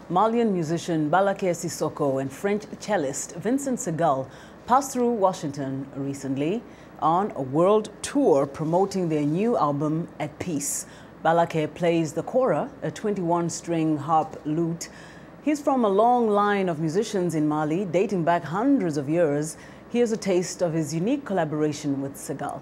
Malian musician Ballake Sissoko and French cellist Vincent Segal passed through Washington recently on a world tour promoting their new album, At Peace. Ballake plays the kora, a 21-string harp lute. He's from a long line of musicians in Mali, dating back hundreds of years. Here's a taste of his unique collaboration with Segal.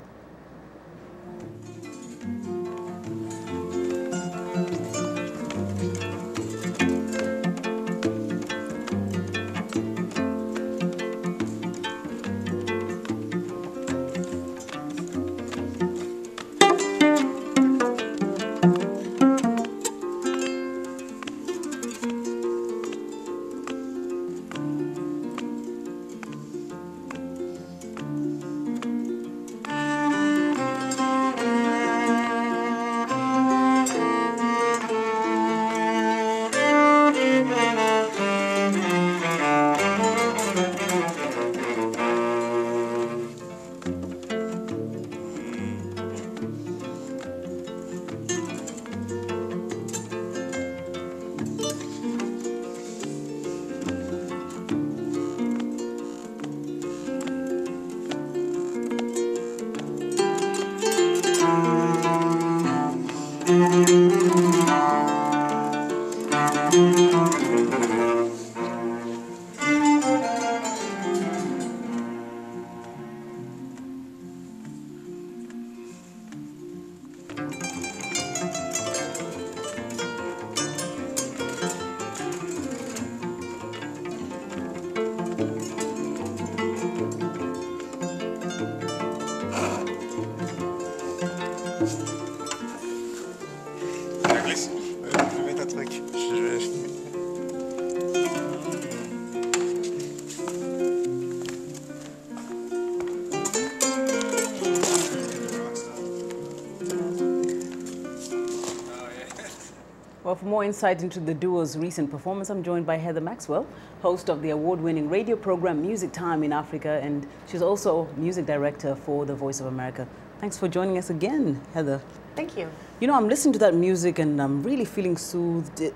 Well, for more insight into the duo's recent performance, I'm joined by Heather Maxwell, host of the award-winning radio program Music Time in Africa, and she's also music director for the Voice of America. Thanks for joining us again, Heather. Thank you. You know, I'm listening to that music and I'm really feeling soothed.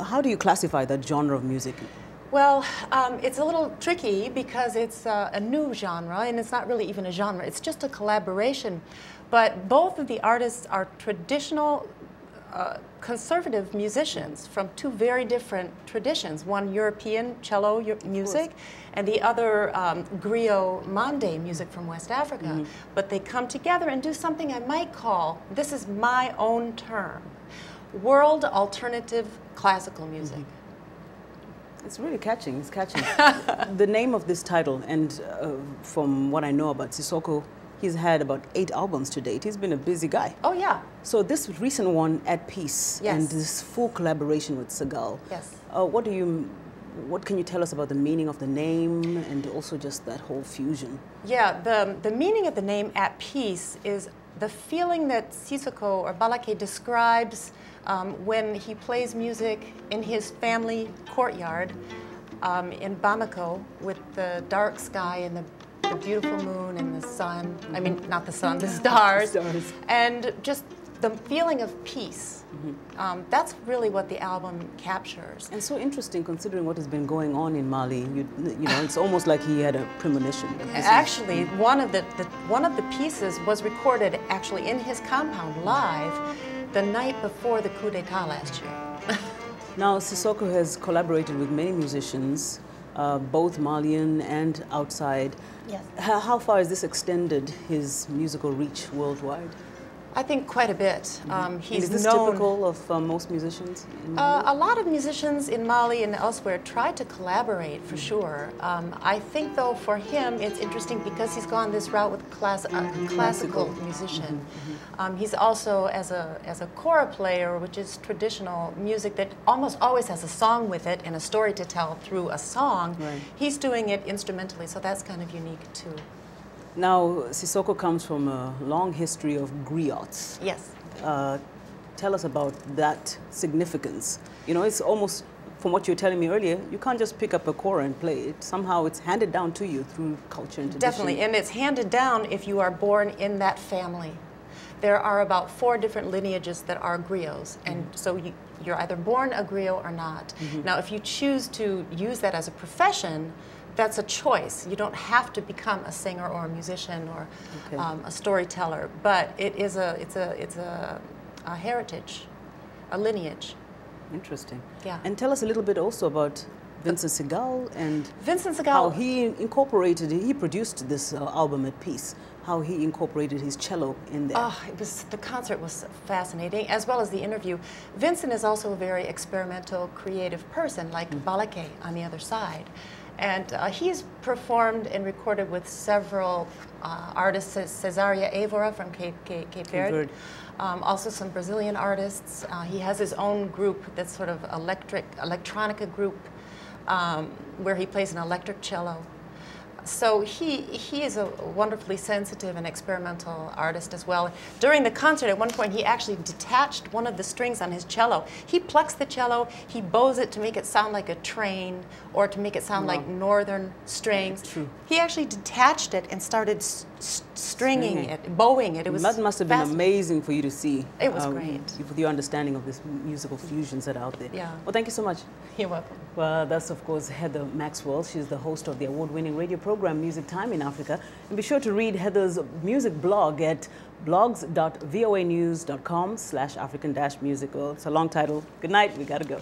How do you classify that genre of music? Well, it's a little tricky because it's a new genre, and it's not really even a genre. It's just a collaboration. But both of the artists are traditional conservative musicians from two very different traditions. One European cello music, and the other griot mande music from West Africa. Mm-hmm. But they come together and do something I might call, this is my own term, world alternative classical music. Mm-hmm. It's really catching, it's catching. The name of this title, and from what I know about Sissoko, he's had about 8 albums to date. He's been a busy guy. Oh, yeah. So this recent one, At Peace, yes, and this full collaboration with Segal. Yes. What can you tell us about the meaning of the name and also just that whole fusion? Yeah, the meaning of the name At Peace is the feeling that Sissoko or Ballake describes when he plays music in his family courtyard in Bamako with the dark sky and the beautiful moon and the sun, I mean, not the sun, the stars, and just the feeling of peace. Mm-hmm. That's really what the album captures. And so interesting considering what has been going on in Mali. You know, it's almost like he had a premonition. Actually, one of the pieces was recorded actually in his compound live the night before the coup d'etat last year. Now, Sissoko has collaborated with many musicians, both Malian and outside. Yes. How far has this extended his musical reach worldwide? I think quite a bit. Is this typical of most musicians in Mali? A lot of musicians in Mali and elsewhere try to collaborate, for sure. I think, though, for him, it's interesting because he's gone this route with classical musician. He's also, as a kora player, which is traditional music that almost always has a song with it and a story to tell through a song, right, he's doing it instrumentally, so that's kind of unique, too. Now, Sissoko comes from a long history of griots. Yes. Tell us about that significance. You know, it's almost, from what you were telling me earlier, you can't just pick up a kora and play it. Somehow it's handed down to you through culture and tradition. Definitely, and it's handed down if you are born in that family. There are about 4 different lineages that are griots, and so you're either born a griot or not. Now, if you choose to use that as a profession, that's a choice. You don't have to become a singer or a musician or a storyteller, but it's a heritage, a lineage. Interesting. Yeah. And tell us a little bit also about Vincent Segal and Vincent Segal, how he incorporated, he produced this album at Peace, how he incorporated his cello in there. Oh, the concert was fascinating, as well as the interview. Vincent is also a very experimental, creative person, like Ballake on the other side. And he's performed and recorded with several artists, Cesaria Évora from Cape Verde, also some Brazilian artists. He has his own group that's sort of electronica group where he plays an electric cello. So he is a wonderfully sensitive and experimental artist as well. During the concert, at one point, he actually detached one of the strings on his cello. He plucks the cello, he bows it to make it sound like a train or to make it sound like northern strings. True. He actually detached it and started stringing it, bowing it. That must have been amazing for you to see. It was great. With your understanding of this musical fusions that are out there. Yeah. Well, thank you so much. You're welcome. Well, that's, of course, Heather Maxwell. She's the host of the award-winning radio program Music Time in Africa. And be sure to read Heather's music blog at blogs.voanews.com/African-music. Well, it's a long title. Good night. We got to go.